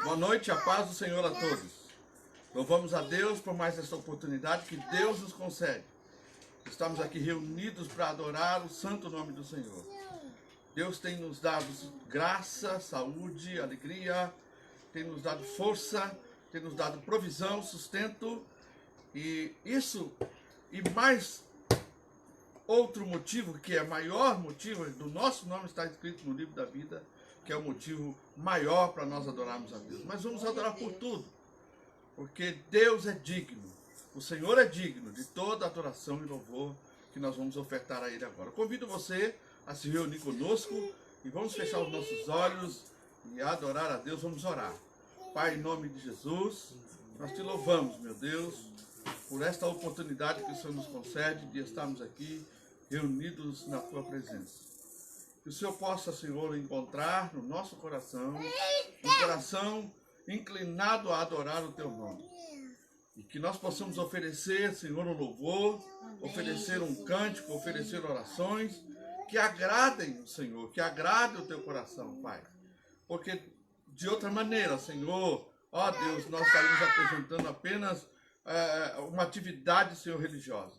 Boa noite, a paz do Senhor a todos. Louvamos a Deus por mais essa oportunidade que Deus nos concede. Estamos aqui reunidos para adorar o santo nome do Senhor. Deus tem nos dado graça, saúde, alegria, tem nos dado força, tem nos dado provisão, sustento. E isso, e mais outro motivo, que é maior motivo, do nosso nome está escrito no livro da vida, que é o motivo maior para nós adorarmos a Deus. Mas vamos adorar por tudo, porque Deus é digno, o Senhor é digno de toda adoração e louvor que nós vamos ofertar a Ele agora. Eu convido você a se reunir conosco e vamos fechar os nossos olhos e adorar a Deus. Vamos orar. Pai, em nome de Jesus, nós te louvamos, meu Deus, por esta oportunidade que o Senhor nos concede de estarmos aqui reunidos na tua presença. Que o Senhor possa, Senhor, encontrar no nosso coração um coração inclinado a adorar o teu nome. E que nós possamos oferecer, Senhor, um louvor, oferecer um cântico, oferecer orações que agradem o Senhor, que agradem o teu coração, Pai. Porque de outra maneira, Senhor, ó Deus, nós estaremos apresentando apenas uma atividade, Senhor, religiosa.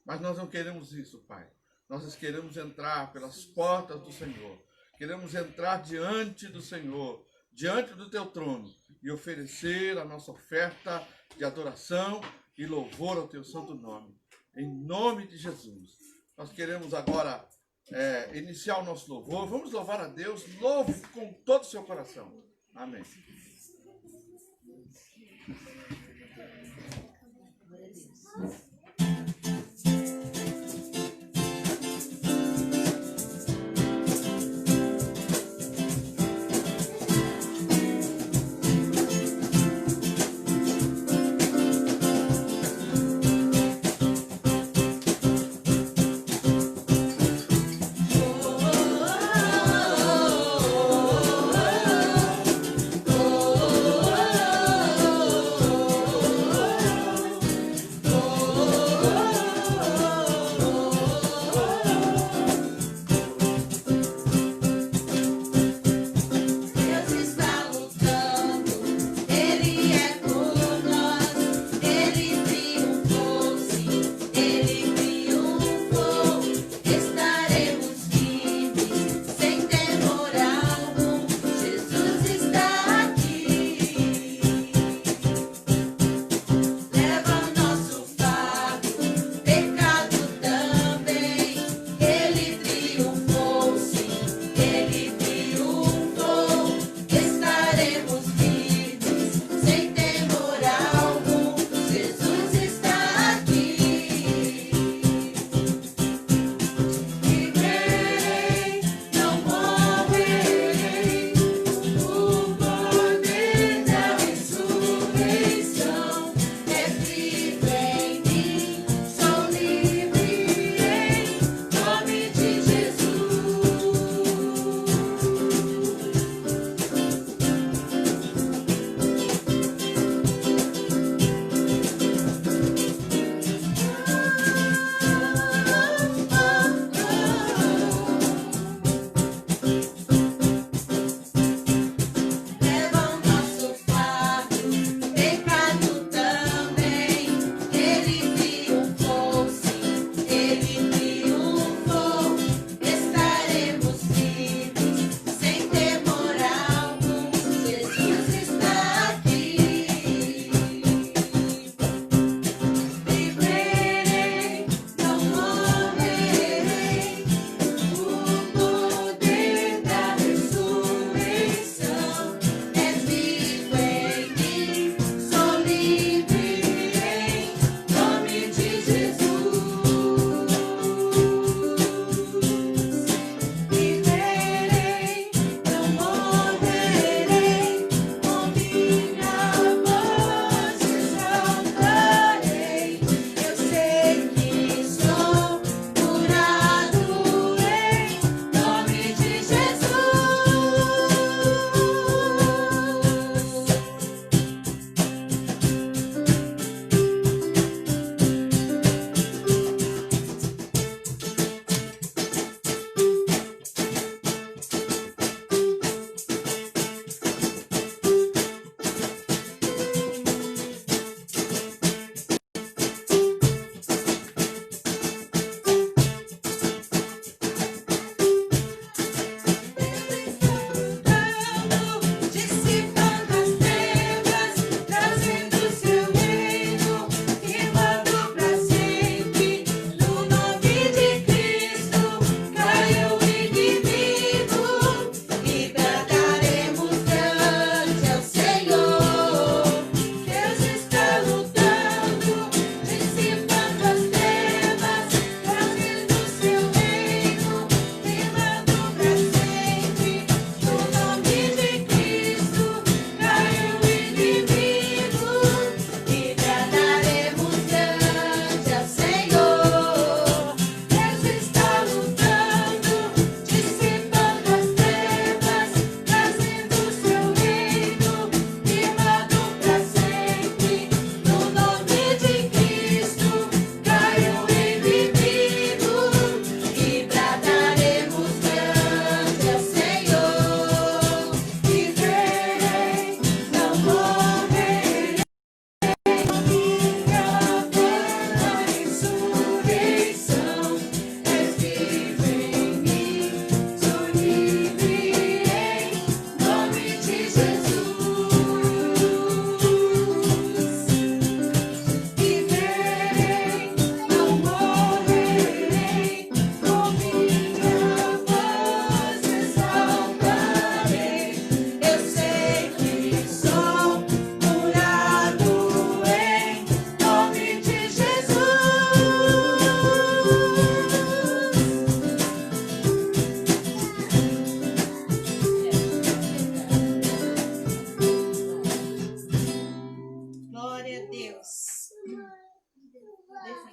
Mas nós não queremos isso, Pai. Nós queremos entrar pelas portas do Senhor. Queremos entrar diante do Senhor, diante do teu trono, e oferecer a nossa oferta de adoração e louvor ao teu santo nome. Em nome de Jesus. Nós queremos agora iniciar o nosso louvor. Vamos louvar a Deus. Louve com todo o seu coração. Amém. Oh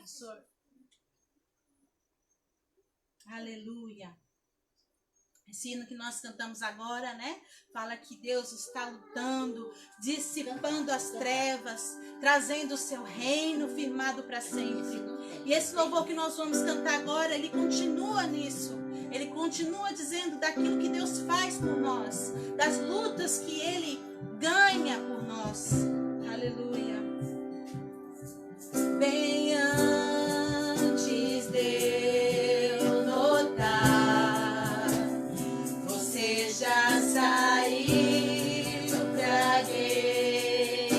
Senhor. Aleluia. Esse hino que nós cantamos agora, né? Fala que Deus está lutando, dissipando as trevas, trazendo o seu reino firmado para sempre. E esse louvor que nós vamos cantar agora, ele continua nisso. Ele continua dizendo daquilo que Deus faz por nós, das lutas que Ele ganha por nós. Aleluia. Bem antes de eu notar, você já saiu pra guerrear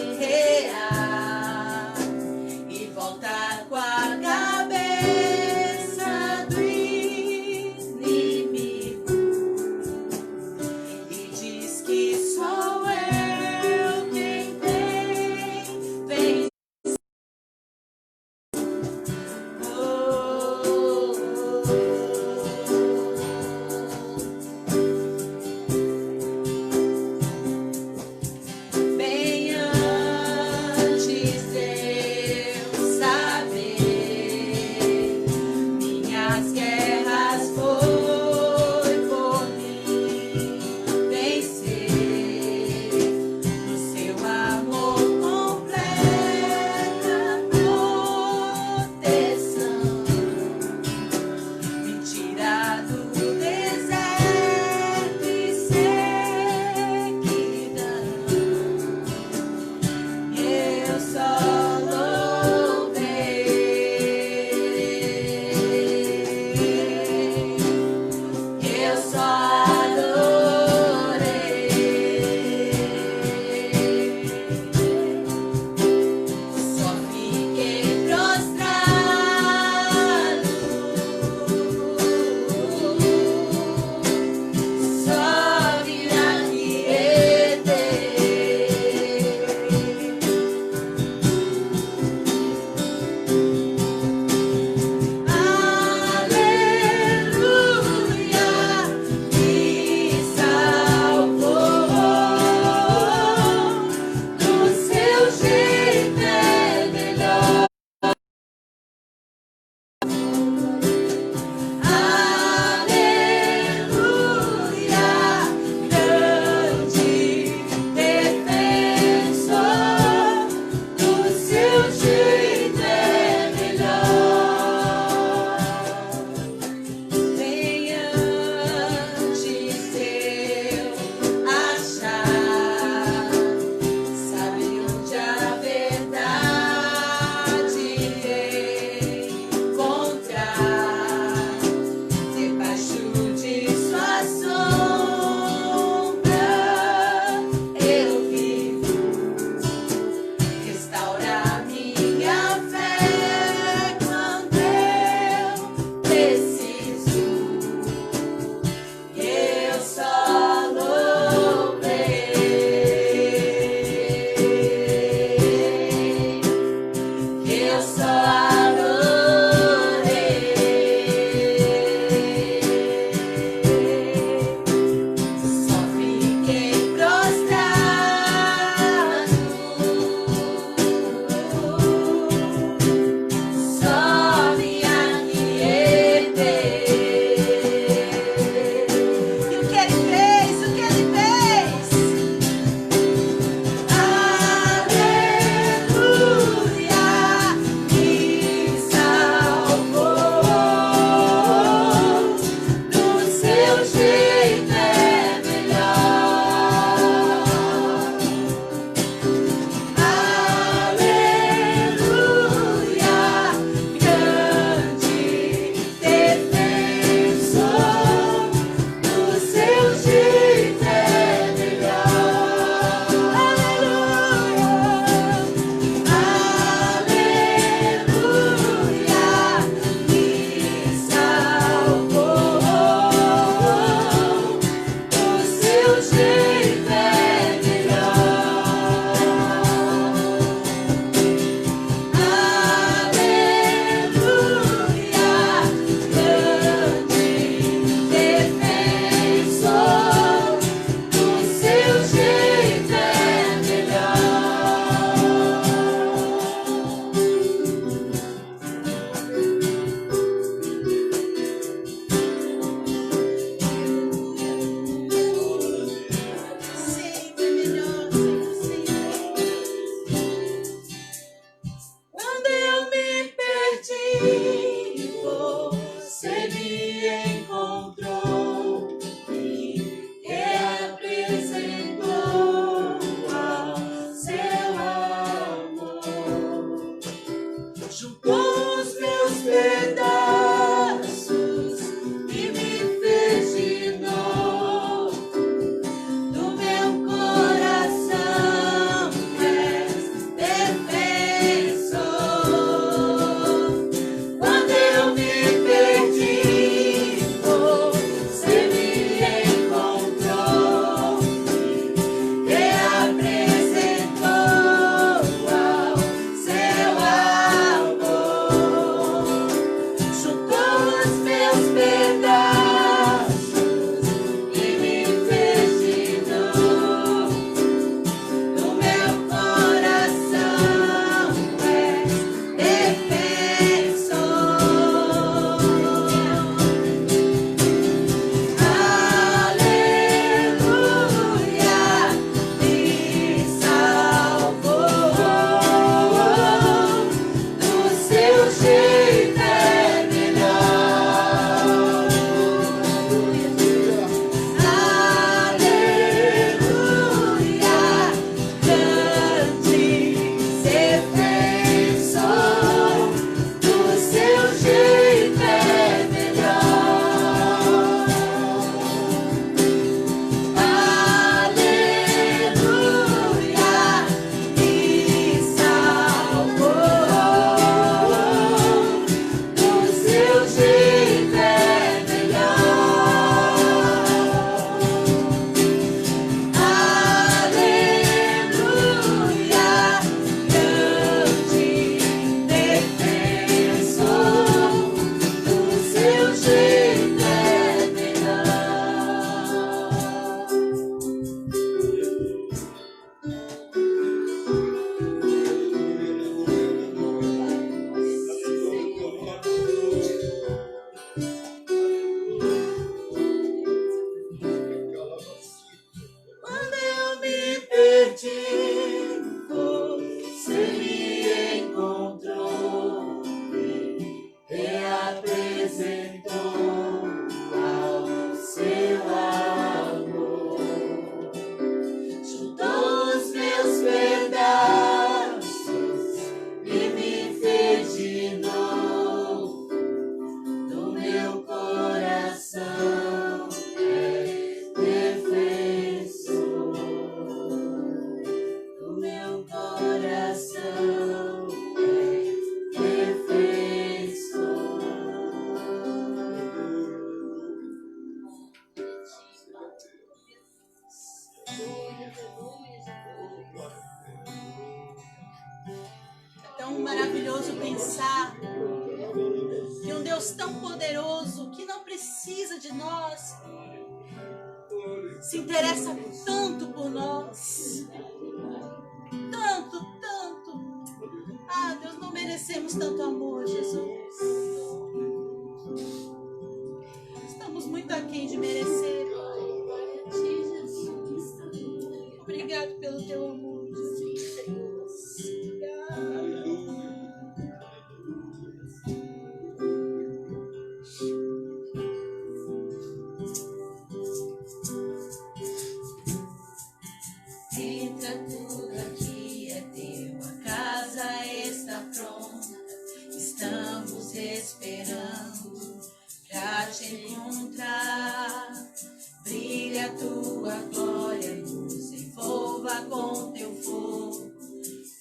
e voltar com a cabeça do inimigo e diz que sou eu. maravilhoso pensar que um Deus tão poderoso, que não precisa de nós, se interessa tanto por nós. Tanto, tanto. Ah, Deus, não merecemos tanto amor, Jesus. Estamos muito aquém de merecer. Obrigado pelo teu amor, Jesus. Obrigado. Entra, tudo aqui é teu, a casa está pronta, estamos esperando pra te encontrar. Brilha a tua glória, nos envolva com teu fogo,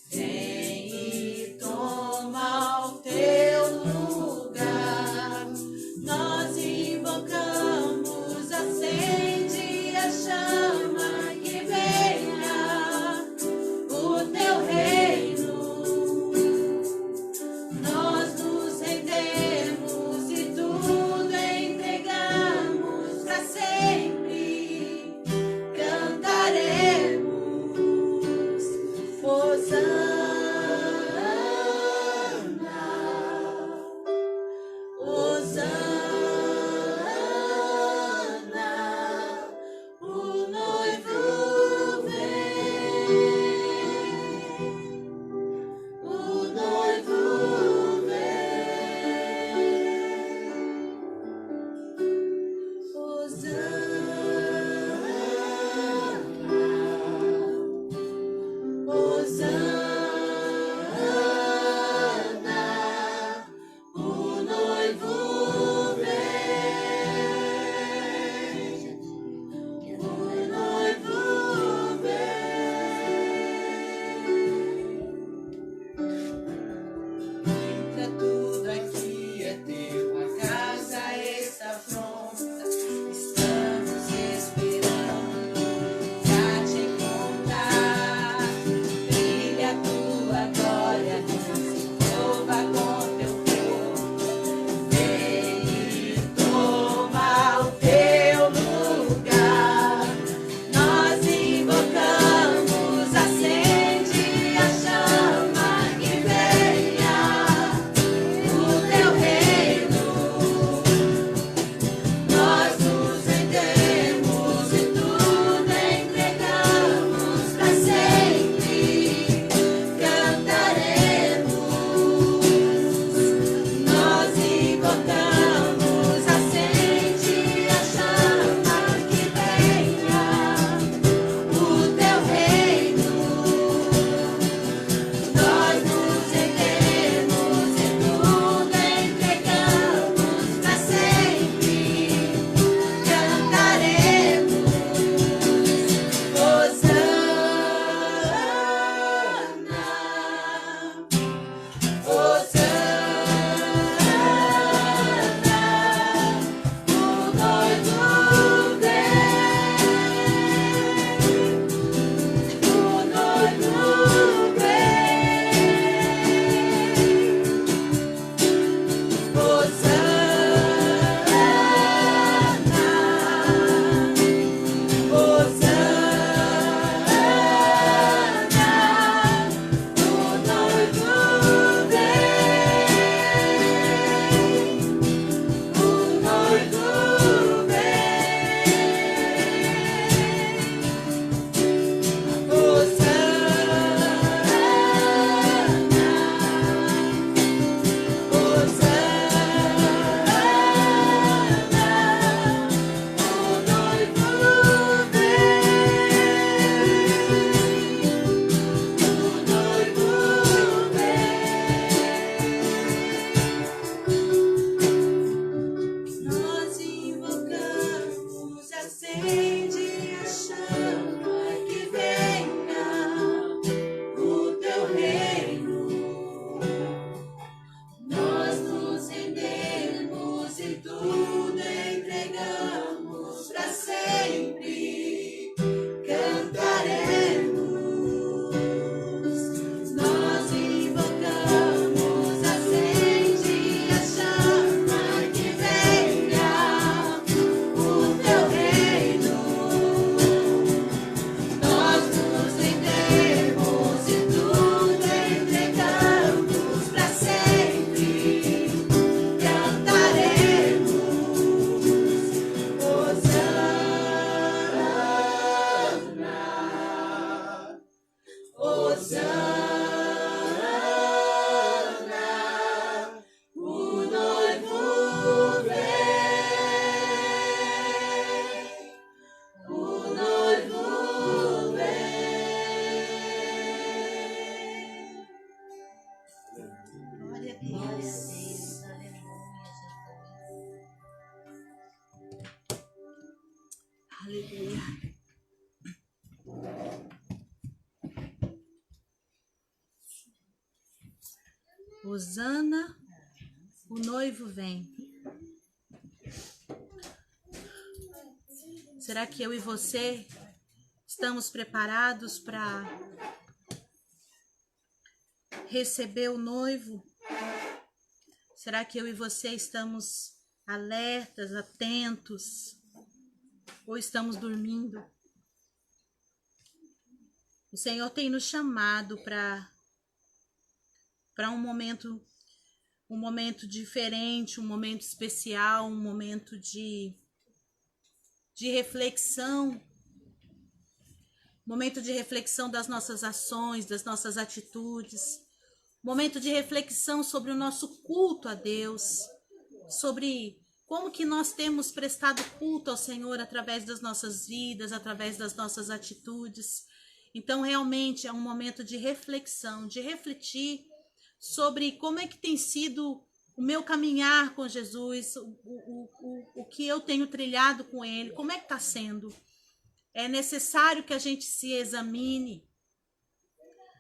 vem e toma o teu lugar. Nós invocamos, acende a chama que venha o noivo vem, o noivo vem. Glória a Glória a Deus. Deus, aleluia, Jesus. Aleluia. Hosana, o noivo vem. Será que eu e você estamos preparados para receber o noivo? Será que eu e você estamos alertas, atentos? Ou estamos dormindo? O Senhor tem nos chamado para um momento diferente, um momento especial, um momento de reflexão, momento de reflexão das nossas ações, das nossas atitudes, momento de reflexão sobre o nosso culto a Deus, sobre como que nós temos prestado culto ao Senhor através das nossas vidas, através das nossas atitudes. Então, realmente, é um momento de reflexão, de refletir sobre como é que tem sido o meu caminhar com Jesus, o que eu tenho trilhado com Ele, como é que está sendo. É necessário que a gente se examine.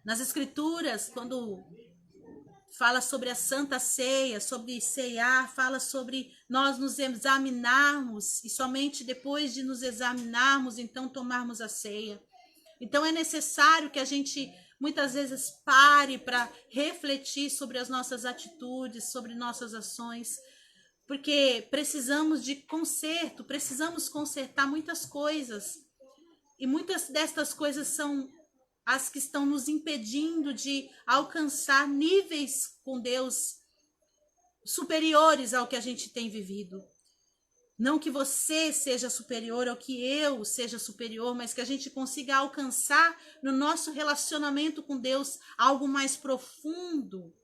Nas Escrituras, quando fala sobre a Santa Ceia, sobre ceiar, fala sobre nós nos examinarmos e somente depois de nos examinarmos, então tomarmos a ceia. Então é necessário que a gente muitas vezes pare para refletir sobre as nossas atitudes, sobre nossas ações, porque precisamos de conserto, precisamos consertar muitas coisas. E muitas destas coisas são as que estão nos impedindo de alcançar níveis com Deus superiores ao que a gente tem vivido. Não que você seja superior ou que eu seja superior, mas que a gente consiga alcançar no nosso relacionamento com Deus algo mais profundo,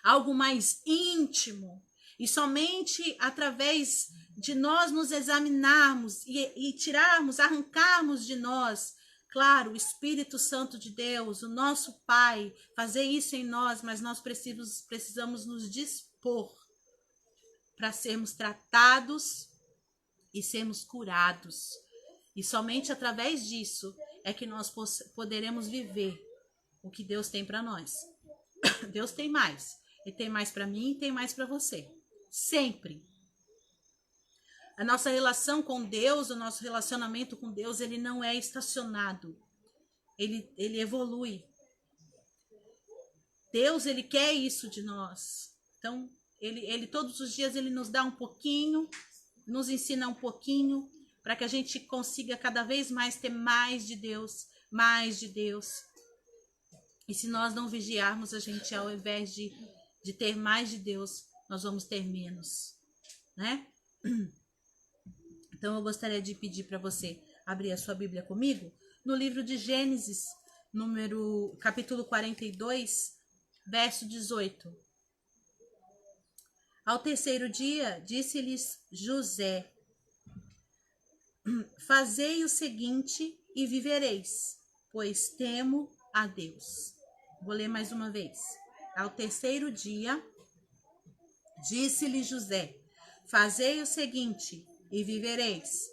algo mais íntimo. E somente através de nós nos examinarmos e tirarmos, arrancarmos de nós, claro, o Espírito Santo de Deus, o nosso Pai, fazer isso em nós, mas nós precisamos nos dispor para sermos tratados e sermos curados. E somente através disso é que nós poderemos viver o que Deus tem para nós. Deus tem mais. Ele tem mais para mim e tem mais para você. Sempre. A nossa relação com Deus, o nosso relacionamento com Deus, ele não é estacionado. Ele evolui. Deus, ele quer isso de nós. Então, ele todos os dias ele nos dá um pouquinho, nos ensina um pouquinho, para que a gente consiga cada vez mais ter mais de Deus, mais de Deus. E se nós não vigiarmos, a gente, ao invés de ter mais de Deus, nós vamos ter menos, né? Então eu gostaria de pedir para você abrir a sua Bíblia comigo no livro de Gênesis, capítulo 42, verso 18. Ao terceiro dia, disse-lhes José: fazei o seguinte e vivereis, pois temo a Deus. Vou ler mais uma vez. Ao terceiro dia, disse-lhe José: fazei o seguinte e vivereis,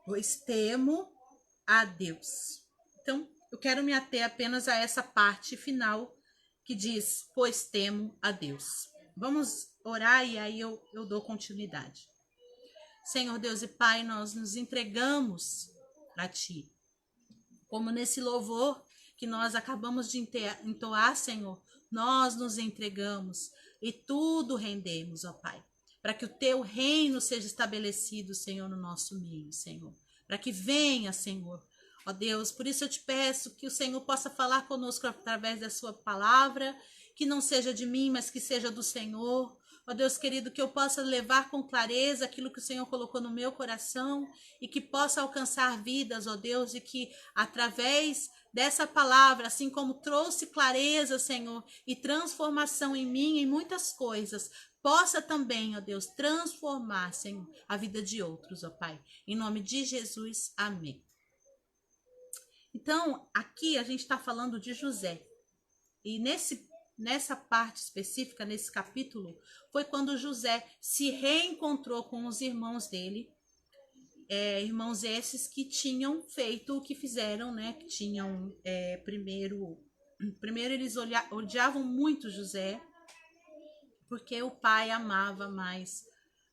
pois temo a Deus. Então, eu quero me ater apenas a essa parte final que diz, pois temo a Deus. Vamos orar e aí eu dou continuidade. Senhor Deus e Pai, nós nos entregamos a Ti. Como nesse louvor que nós acabamos de entoar, Senhor, nós nos entregamos e tudo rendemos, ó Pai, para que o Teu reino seja estabelecido, Senhor, no nosso meio, Senhor. Para que venha, Senhor, ó Deus. Por isso eu te peço que o Senhor possa falar conosco através da Sua palavra, que não seja de mim, mas que seja do Senhor. Ó Deus querido, que eu possa levar com clareza aquilo que o Senhor colocou no meu coração e que possa alcançar vidas, ó Deus, e que através dessa palavra, assim como trouxe clareza, Senhor, e transformação em mim, em muitas coisas, possa também, ó Deus, transformar, Senhor, a vida de outros, ó Pai. Em nome de Jesus, amém. Então, aqui a gente está falando de José. E nessa parte específica, nesse capítulo, foi quando José se reencontrou com os irmãos dele. Irmãos esses que tinham feito o que fizeram, né? Que tinham, primeiro eles odiavam muito José, porque o pai amava mais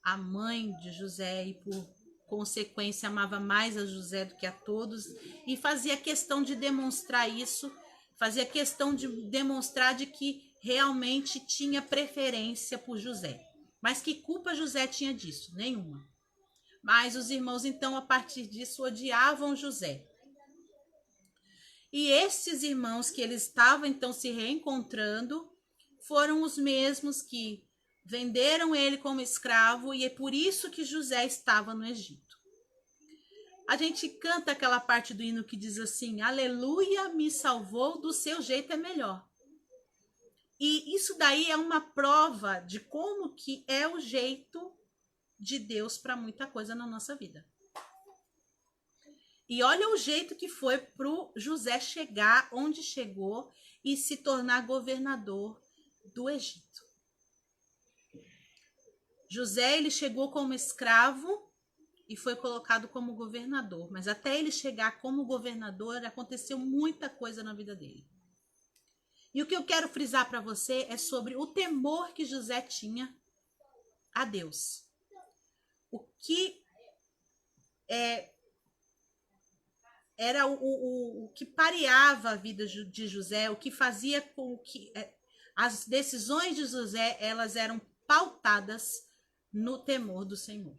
a mãe de José e por consequência amava mais a José do que a todos, e fazia questão de demonstrar isso, fazia questão de demonstrar de que realmente tinha preferência por José. Mas que culpa José tinha disso? Nenhuma. Mas os irmãos, então, a partir disso, odiavam José. E esses irmãos que eles estavam, então, se reencontrando, foram os mesmos que venderam ele como escravo, e é por isso que José estava no Egito. A gente canta aquela parte do hino que diz assim: aleluia, me salvou, do seu jeito é melhor. E isso daí é uma prova de como que é o jeito de Deus para muita coisa na nossa vida. E olha o jeito que foi para o José chegar onde chegou e se tornar governador do Egito. José, ele chegou como escravo e foi colocado como governador. Mas até ele chegar como governador, aconteceu muita coisa na vida dele. E o que eu quero frisar para você é sobre o temor que José tinha a Deus. O que era o que pareava a vida de José, o que fazia com que as decisões de José, elas eram pautadas no temor do Senhor.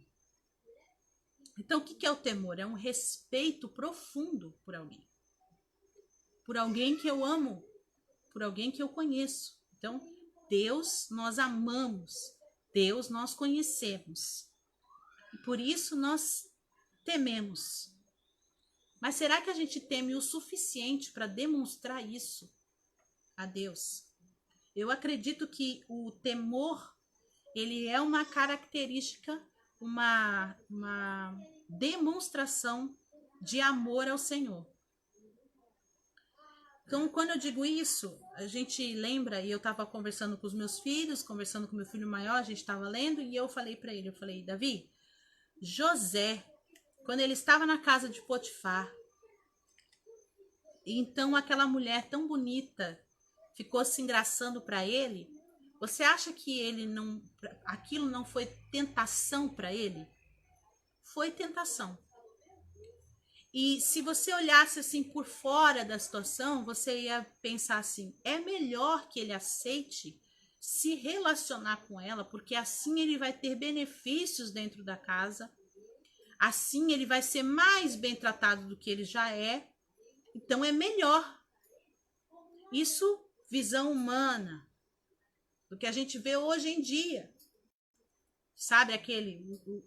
Então, o que é o temor? É um respeito profundo por alguém. Por alguém que eu amo, por alguém que eu conheço. Então, Deus nós amamos, Deus nós conhecemos. E por isso nós tememos. Mas será que a gente teme o suficiente para demonstrar isso a Deus? Eu acredito que o temor, ele é uma característica, uma demonstração de amor ao Senhor. Então, quando eu digo isso, a gente lembra, e eu estava conversando com os meus filhos, conversando com meu filho maior, a gente estava lendo, e eu falei para ele, Davi, José, quando ele estava na casa de Potifar, então aquela mulher tão bonita ficou se engraçando para ele, você acha que aquilo não foi tentação para ele? Foi tentação. E se você olhasse assim por fora da situação, você ia pensar assim, é melhor que ele aceite se relacionar com ela, porque assim ele vai ter benefícios dentro da casa, assim ele vai ser mais bem tratado do que ele já é, então é melhor. Isso, visão humana, do que a gente vê hoje em dia. Sabe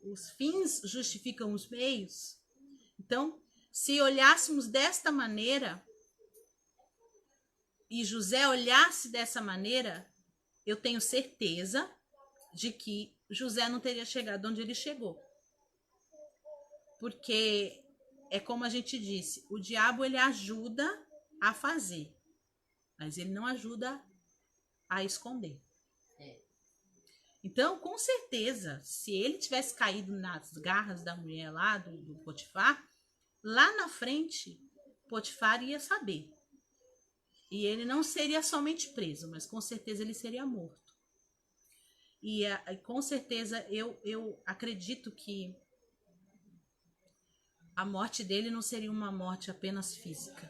os fins justificam os meios? Então, se olhássemos desta maneira, e José olhasse dessa maneira, eu tenho certeza de que José não teria chegado onde ele chegou. Porque é como a gente disse, o diabo ele ajuda a fazer, mas ele não ajuda a esconder. Então, com certeza, se ele tivesse caído nas garras da mulher lá, do Potifar, lá na frente, Potifar ia saber. E ele não seria somente preso, mas com certeza ele seria morto. E com certeza eu acredito que a morte dele não seria uma morte apenas física,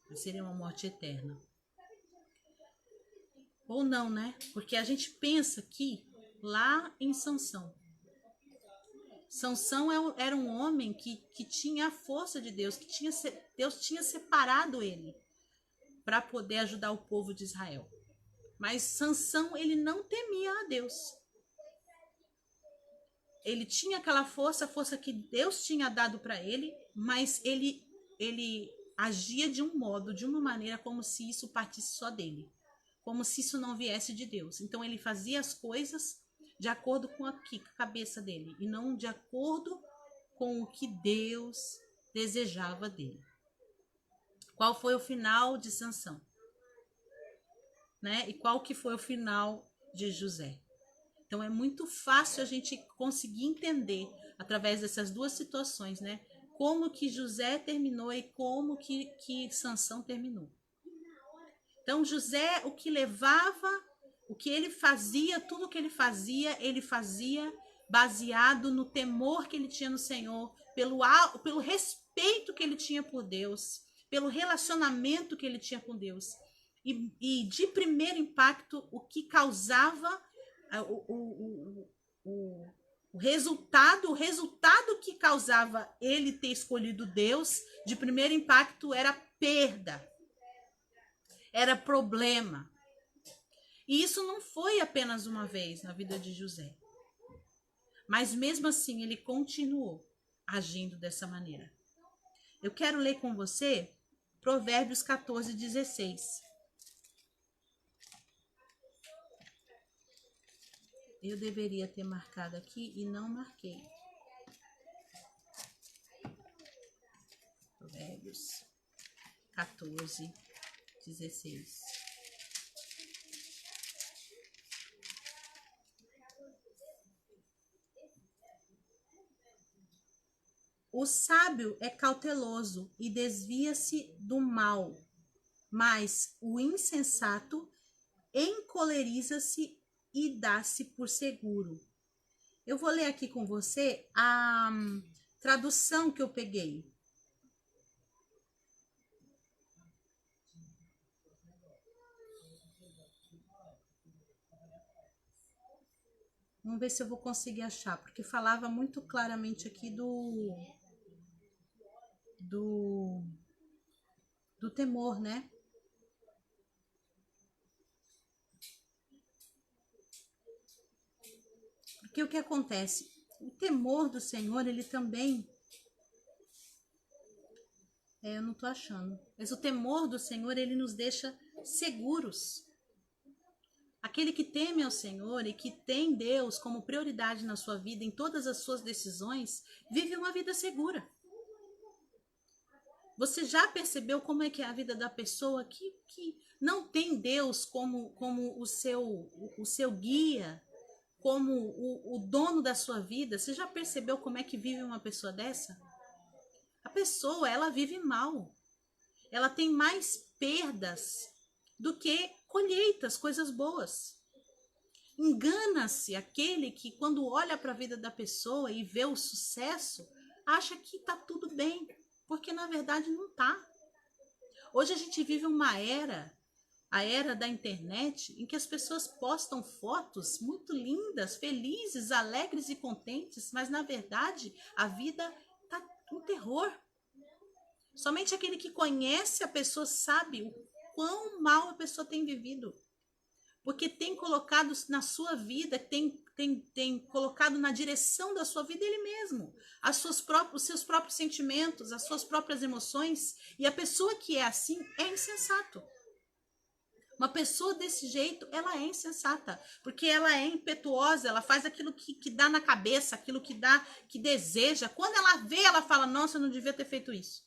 mas seria uma morte eterna. Ou não, né? Porque a gente pensa que lá em Sansão. Sansão era um homem que tinha a força de Deus, Deus tinha separado ele para poder ajudar o povo de Israel. Mas Sansão, ele não temia a Deus. Ele tinha aquela força, a força que Deus tinha dado para ele, mas ele agia de um modo, de uma maneira, como se isso partisse só dele, como se isso não viesse de Deus. Então ele fazia as coisas de acordo com a cabeça dele e não de acordo com o que Deus desejava dele. Qual foi o final de Sansão? Né? E qual que foi o final de José? Então é muito fácil a gente conseguir entender através dessas duas situações, né? Como que José terminou e como que Sansão terminou. Então José, o que levava, o que ele fazia, tudo que ele fazia baseado no temor que ele tinha no Senhor, pelo respeito que ele tinha por Deus, pelo relacionamento que ele tinha com Deus. E de primeiro impacto, o que causava o resultado que causava ele ter escolhido Deus, de primeiro impacto, era perda, era problema. E isso não foi apenas uma vez na vida de José. Mas mesmo assim, ele continuou agindo dessa maneira. Eu quero ler com você Provérbios 14, 16. Eu deveria ter marcado aqui e não marquei. Provérbios 14, 16. O sábio é cauteloso e desvia-se do mal, mas o insensato encoleriza-se e dá-se por seguro. Eu vou ler aqui com você a tradução que eu peguei. Vamos ver se eu vou conseguir achar, porque falava muito claramente aqui do temor, né? Porque o que acontece? O temor do Senhor, ele também... eu não tô achando. Mas o temor do Senhor, ele nos deixa seguros. Aquele que teme ao Senhor e que tem Deus como prioridade na sua vida, em todas as suas decisões, vive uma vida segura. Você já percebeu como é que é a vida da pessoa que não tem Deus como o seu guia, como o dono da sua vida? Você já percebeu como é que vive uma pessoa dessa? A pessoa, ela vive mal. Ela tem mais perdas do que colheitas, coisas boas. Engana-se aquele que, quando olha para a vida da pessoa e vê o sucesso, acha que está tudo bem, porque na verdade não está. Hoje a gente vive uma era, a era da internet, em que as pessoas postam fotos muito lindas, felizes, alegres e contentes, mas na verdade a vida está um terror. Somente aquele que conhece a pessoa sabe o quão mal a pessoa tem vivido. Porque tem colocado na sua vida, tem colocado na direção da sua vida ele mesmo. Os seus próprios sentimentos, as suas próprias emoções. E a pessoa que é assim é insensato. Uma pessoa desse jeito, ela é insensata. Porque ela é impetuosa, ela faz aquilo que dá na cabeça, aquilo que deseja. Quando ela vê, ela fala, nossa, eu não devia ter feito isso.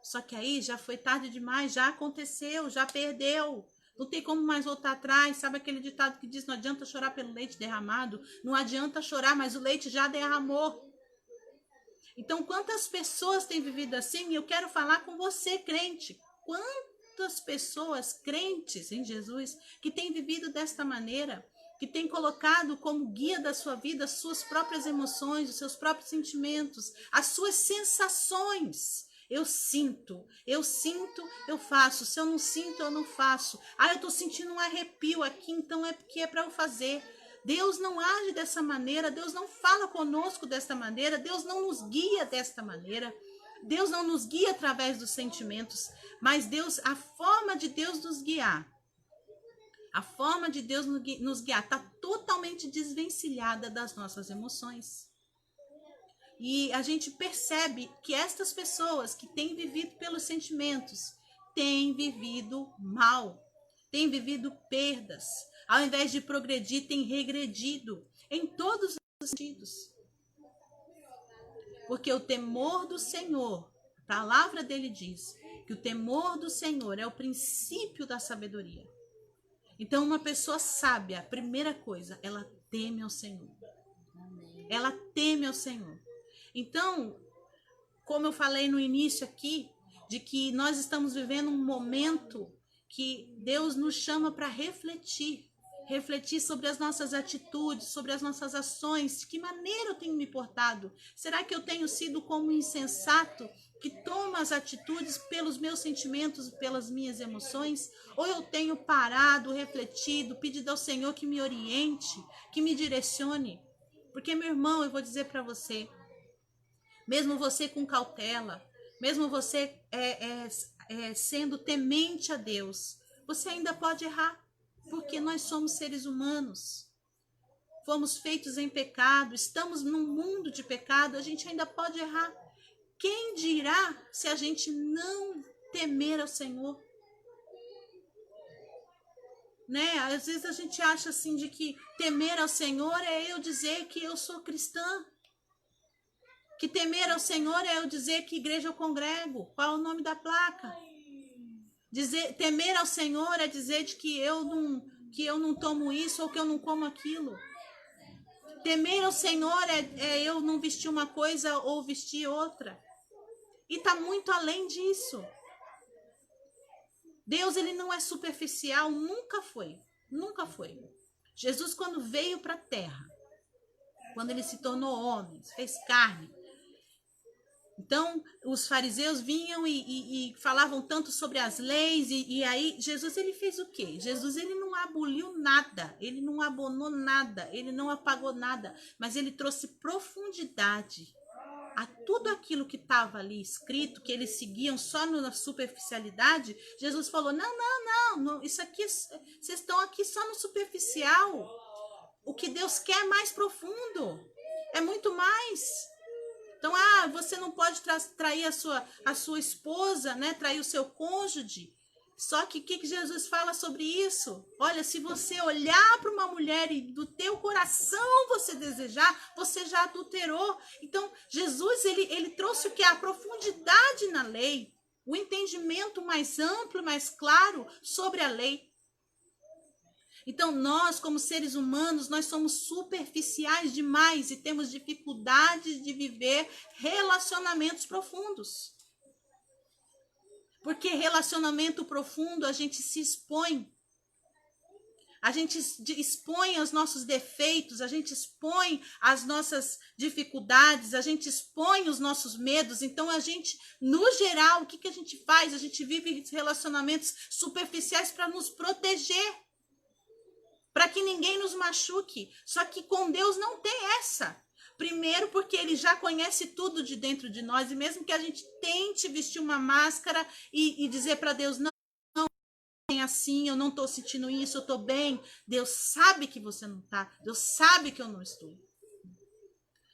Só que aí já foi tarde demais, já aconteceu, já perdeu. Não tem como mais voltar atrás. Sabe aquele ditado que diz, não adianta chorar pelo leite derramado? Não adianta chorar, mas o leite já derramou. Então, quantas pessoas têm vivido assim? E eu quero falar com você, crente. Quantas pessoas crentes em Jesus que têm vivido desta maneira, que têm colocado como guia da sua vida as suas próprias emoções, os seus próprios sentimentos, as suas sensações. Eu sinto, eu faço. Se eu não sinto, eu não faço. Eu tô sentindo um arrepio aqui, então é porque é para eu fazer. Deus não age dessa maneira, Deus não fala conosco desta maneira, Deus não nos guia desta maneira. Deus não nos guia através dos sentimentos, mas a forma de Deus nos guiar, a forma de Deus nos guiar está totalmente desvencilhada das nossas emoções. E a gente percebe que estas pessoas que têm vivido pelos sentimentos têm vivido mal, têm vivido perdas. Ao invés de progredir, têm regredido em todos os sentidos. Porque o temor do Senhor, a palavra dele diz que o temor do Senhor é o princípio da sabedoria. Então, uma pessoa sábia, a primeira coisa, ela teme ao Senhor. Ela teme ao Senhor. Então, como eu falei no início aqui, de que nós estamos vivendo um momento que Deus nos chama para refletir sobre as nossas atitudes, sobre as nossas ações, de que maneira eu tenho me portado. Será que eu tenho sido como um insensato que toma as atitudes pelos meus sentimentos, pelas minhas emoções? Ou eu tenho parado, refletido, pedido ao Senhor que me oriente, que me direcione? Porque, meu irmão, eu vou dizer para você, mesmo você com cautela, mesmo você sendo temente a Deus, você ainda pode errar, porque nós somos seres humanos. Fomos feitos em pecado, estamos num mundo de pecado, a gente ainda pode errar. Quem dirá se a gente não temer ao Senhor? Né? Às vezes a gente acha assim de que temer ao Senhor é eu dizer que eu sou cristã. Que temer ao Senhor é eu dizer que igreja eu congrego. Qual é o nome da placa? Temer ao Senhor é dizer de que eu não tomo isso ou que eu não como aquilo. Temer ao Senhor é eu não vestir uma coisa ou vestir outra. E está muito além disso. Deus, ele não é superficial, nunca foi. Nunca foi. Jesus, quando veio para a terra, quando ele se tornou homem, fez carne. Então, os fariseus vinham e falavam tanto sobre as leis, e aí Jesus, ele fez o quê? Jesus, ele não aboliu nada, ele não abonou nada, ele não apagou nada, mas ele trouxe profundidade a tudo aquilo que estava ali escrito, que eles seguiam só na superficialidade. Jesus falou, não, isso aqui, vocês estão aqui só no superficial. O que Deus quer é mais profundo, é muito mais. Então, você não pode trair a sua esposa, né? Trair o seu cônjuge. Só que o que Jesus fala sobre isso? Olha, se você olhar para uma mulher e do teu coração você desejar, você já adulterou. Então, Jesus, ele trouxe o que? A profundidade na lei, o entendimento mais amplo, mais claro sobre a lei. Então, nós, como seres humanos, nós somos superficiais demais e temos dificuldade de viver relacionamentos profundos. Porque relacionamento profundo, a gente se expõe. A gente expõe os nossos defeitos, a gente expõe as nossas dificuldades, a gente expõe os nossos medos. Então, a gente, no geral, o que a gente faz? A gente vive relacionamentos superficiais para nos proteger, para que ninguém nos machuque. Só que com Deus não tem essa. Primeiro, porque ele já conhece tudo de dentro de nós, e mesmo que a gente tente vestir uma máscara e dizer para Deus, não é assim, eu não estou sentindo isso, eu estou bem, Deus sabe que você não está, Deus sabe que eu não estou.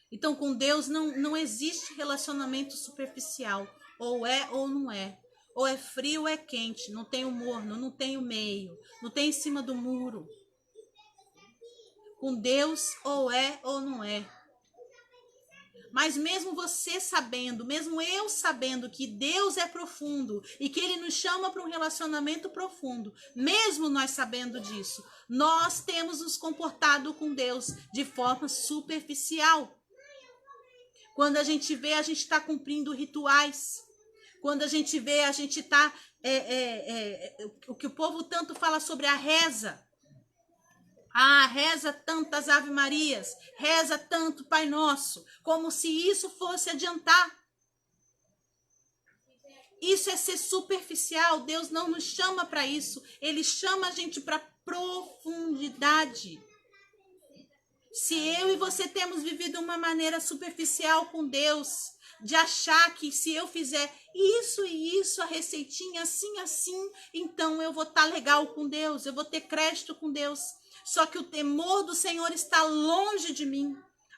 Então, com Deus não existe relacionamento superficial, ou é ou não é, ou é frio ou é quente, não tem o morno, não tem o meio, não tem em cima do muro. Com Deus, ou é ou não é. Mas mesmo você sabendo, mesmo eu sabendo que Deus é profundo e que ele nos chama para um relacionamento profundo, mesmo nós sabendo disso, nós temos nos comportado com Deus de forma superficial. Quando a gente vê, a gente está cumprindo rituais. Quando a gente vê, a gente está... o que o povo tanto fala sobre a reza. Reza tantas Ave Marias, reza tanto Pai Nosso, como se isso fosse adiantar. Isso é ser superficial. Deus não nos chama para isso. Ele chama a gente para profundidade. Se eu e você temos vivido uma maneira superficial com Deus, de achar que se eu fizer isso e isso, a receitinha assim, então eu vou estar legal com Deus, eu vou ter crédito com Deus. Só que o temor do Senhor está longe de mim,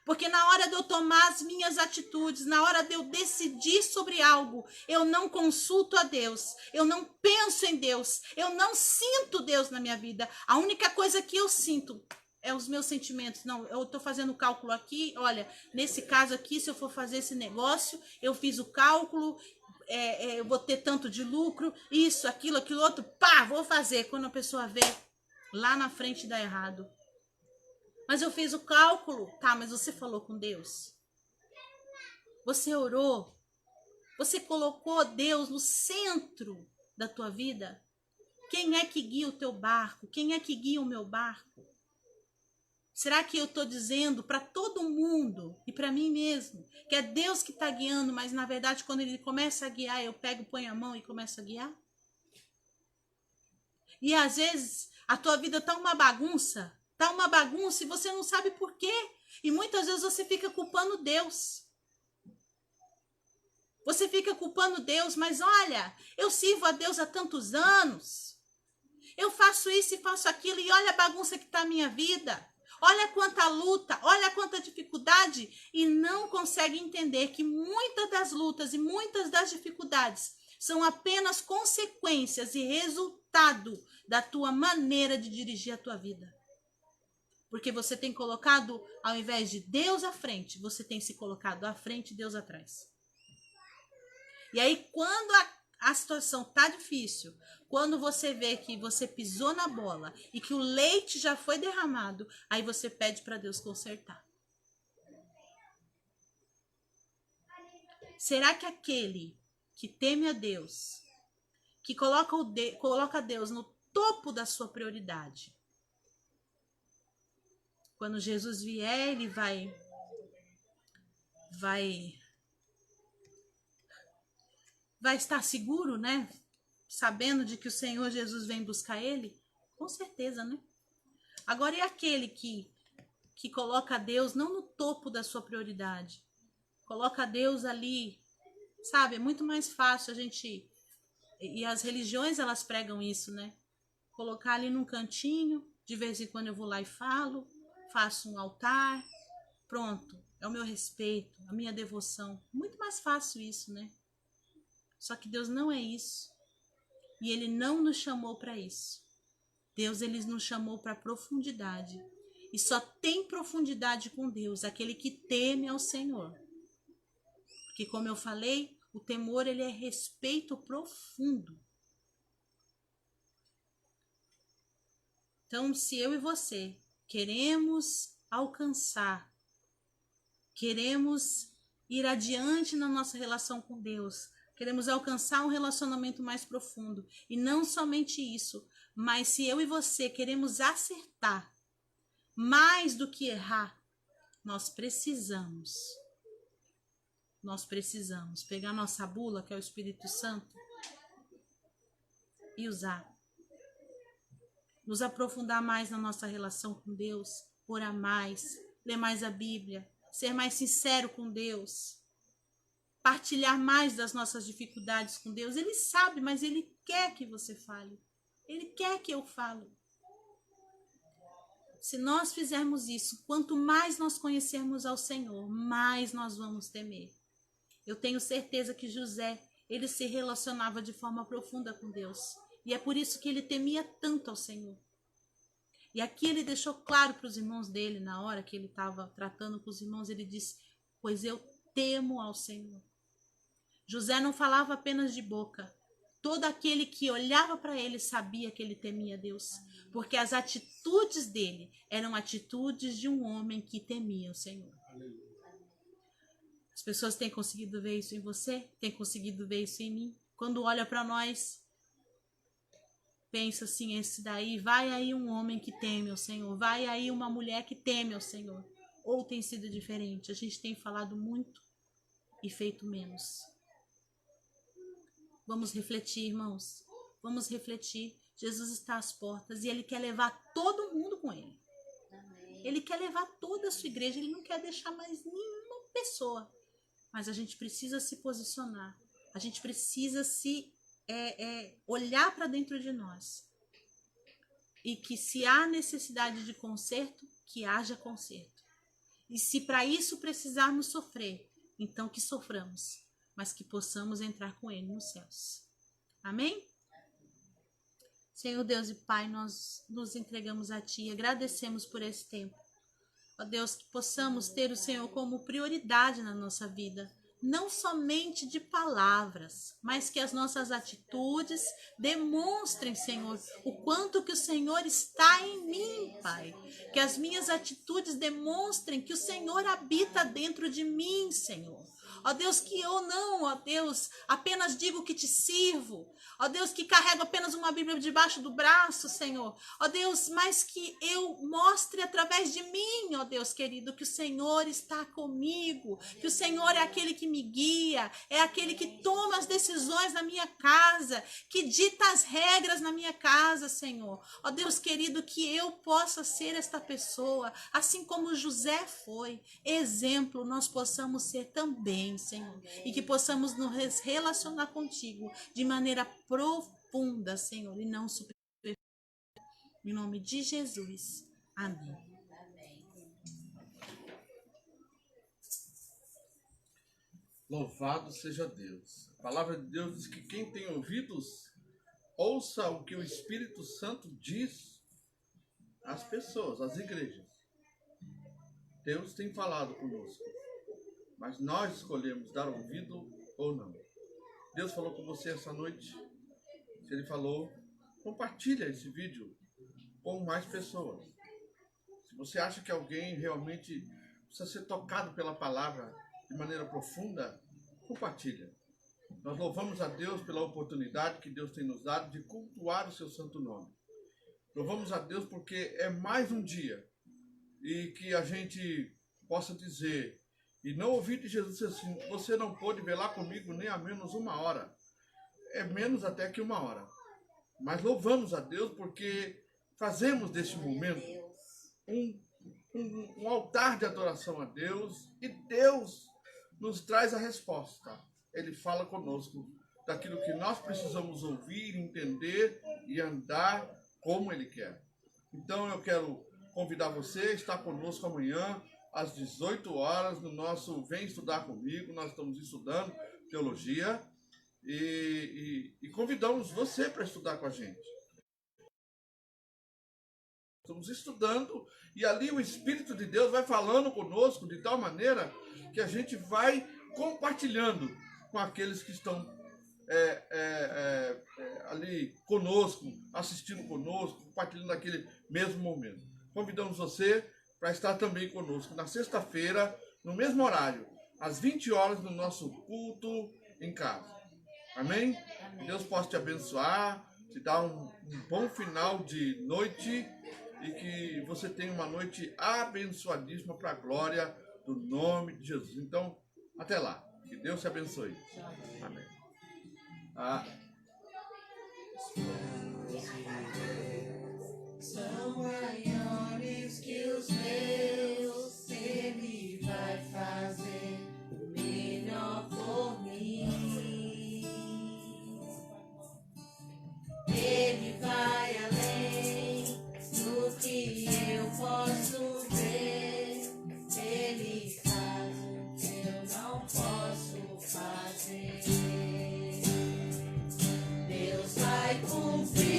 Porque na hora de eu tomar as minhas atitudes, na hora de eu decidir sobre algo, eu não consulto a Deus, eu não penso em Deus, eu não sinto Deus na minha vida. A única coisa que eu sinto é os meus sentimentos. Não, eu estou fazendo cálculo aqui, olha, nesse caso aqui, se eu for fazer esse negócio, eu fiz o cálculo, eu vou ter tanto de lucro, isso, aquilo outro, pá, vou fazer. Quando a pessoa vê, lá na frente dá errado. Mas eu fiz o cálculo. Tá, mas você falou com Deus? Você orou? Você colocou Deus no centro da tua vida? Quem é que guia o teu barco? Quem é que guia o meu barco? Será que eu estou dizendo para todo mundo e para mim mesmo que é Deus que está guiando, mas na verdade quando Ele começa a guiar, eu pego, ponho a mão e começo a guiar? E às vezes a tua vida tá uma bagunça e você não sabe por quê. E muitas vezes você fica culpando Deus. Você fica culpando Deus, mas olha, eu sirvo a Deus há tantos anos. Eu faço isso e faço aquilo e olha a bagunça que tá a minha vida. Olha quanta luta, olha quanta dificuldade e não consegue entender que muitas das lutas e muitas das dificuldades são apenas consequências e resultado da tua maneira de dirigir a tua vida. Porque você tem colocado, ao invés de Deus à frente, você tem se colocado à frente e Deus atrás. E aí, quando a situação tá difícil, quando você vê que você pisou na bola e que o leite já foi derramado, aí você pede para Deus consertar. Será que aquele que teme a Deus, que coloca Deus no topo da sua prioridade, quando Jesus vier, ele vai estar seguro, né? Sabendo de que o Senhor Jesus vem buscar ele? Com certeza, né? Agora, e aquele que coloca Deus não no topo da sua prioridade? Coloca Deus ali, sabe? É muito mais fácil a gente... E as religiões, elas pregam isso, né? Colocar ali num cantinho, de vez em quando eu vou lá e falo, faço um altar, pronto. É o meu respeito, a minha devoção. Muito mais fácil isso, né? Só que Deus não é isso. E Ele não nos chamou para isso. Deus, Ele nos chamou para profundidade. E só tem profundidade com Deus aquele que teme ao Senhor. Porque, como eu falei, o temor, ele é respeito profundo. Então, se eu e você queremos alcançar, queremos ir adiante na nossa relação com Deus, queremos alcançar um relacionamento mais profundo, e não somente isso, mas se eu e você queremos acertar mais do que errar, nós precisamos pegar nossa bula, que é o Espírito Santo, e usar. Nos aprofundar mais na nossa relação com Deus, orar mais, ler mais a Bíblia, ser mais sincero com Deus, partilhar mais das nossas dificuldades com Deus. Ele sabe, mas Ele quer que você fale. Ele quer que eu fale. Se nós fizermos isso, quanto mais nós conhecermos ao Senhor, mais nós vamos temer. Eu tenho certeza que José, ele se relacionava de forma profunda com Deus. E é por isso que ele temia tanto ao Senhor. E aqui ele deixou claro para os irmãos dele, na hora que ele estava tratando com os irmãos, ele disse, pois eu temo ao Senhor. José não falava apenas de boca. Todo aquele que olhava para ele sabia que ele temia Deus. Porque as atitudes dele eram atitudes de um homem que temia o Senhor. As pessoas têm conseguido ver isso em você? Têm conseguido ver isso em mim? Quando olha para nós, pensa assim, esse daí, vai aí um homem que teme ao Senhor, vai aí uma mulher que teme ao Senhor. Ou tem sido diferente? A gente tem falado muito e feito menos. Vamos refletir, irmãos. Vamos refletir. Jesus está às portas e Ele quer levar todo mundo com Ele. Amém. Ele quer levar toda a sua igreja. Ele não quer deixar mais nenhuma pessoa. Mas a gente precisa se posicionar. A gente precisa se olhar para dentro de nós. E que se há necessidade de conserto, que haja conserto. E se para isso precisarmos sofrer, então que soframos, mas que possamos entrar com Ele nos céus. Amém? Senhor Deus e Pai, nós nos entregamos a Ti e agradecemos por esse tempo. Ó Deus, que possamos ter o Senhor como prioridade na nossa vida. Não somente de palavras, mas que as nossas atitudes demonstrem, Senhor, o quanto que o Senhor está em mim, Pai. Que as minhas atitudes demonstrem que o Senhor habita dentro de mim, Senhor. Ó Deus, que eu não, ó Deus, apenas digo que te sirvo. Ó Deus, que carrego apenas uma Bíblia debaixo do braço, Senhor. Ó Deus, mas que eu mostre através de mim, ó Deus querido, que o Senhor está comigo. Que o Senhor é aquele que me guia, é aquele que toma as decisões na minha casa, que dita as regras na minha casa, Senhor. Ó Deus querido, que eu possa ser esta pessoa, assim como José foi. Exemplo, nós possamos ser também, Senhor. E que possamos nos relacionar contigo de maneira profunda, Senhor, e não superficial. Em nome de Jesus. Amém. Louvado seja Deus. A palavra de Deus diz que quem tem ouvidos, ouça o que o Espírito Santo diz às pessoas, às igrejas. Deus tem falado conosco, mas nós escolhemos dar ouvido ou não. Deus falou com você essa noite. Se Ele falou, compartilha esse vídeo com mais pessoas. Se você acha que alguém realmente precisa ser tocado pela palavra de maneira profunda, compartilha. Nós louvamos a Deus pela oportunidade que Deus tem nos dado de cultuar o seu santo nome. Louvamos a Deus porque é mais um dia e que a gente possa dizer e não ouvir de Jesus assim: você não pôde velar comigo nem a menos uma hora. É menos até que uma hora. Mas louvamos a Deus porque fazemos deste momento um altar de adoração a Deus e Deus nos traz a resposta. Ele fala conosco daquilo que nós precisamos ouvir, entender e andar como Ele quer. Então eu quero convidar você a estar conosco amanhã às 18 horas no nosso Vem Estudar Comigo. Nós estamos estudando teologia e convidamos você para estudar com a gente. Estamos estudando e ali o Espírito de Deus vai falando conosco de tal maneira que a gente vai compartilhando com aqueles que estão ali conosco, assistindo conosco, compartilhando aquele mesmo momento. Convidamos você para estar também conosco na sexta-feira, no mesmo horário, às 20 horas, no nosso culto em casa. Amém? Amém. Deus possa te abençoar, te dar um bom final de noite e que você tenha uma noite abençoadíssima para a glória do nome de Jesus. Então, até lá. Que Deus te abençoe. Amém. São maiores que os meus, Ele vai fazer o melhor por mim. Ele vai além do que eu posso ver. Ele faz o que eu não posso fazer. Deus vai cumprir.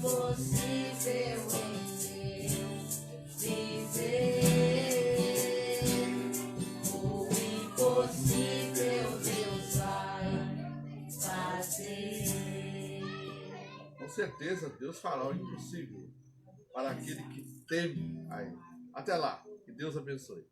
impossível em Deus viver. O impossível Deus vai fazer. Com certeza Deus fará o impossível para aquele que teme a Ele. Até lá, que Deus abençoe.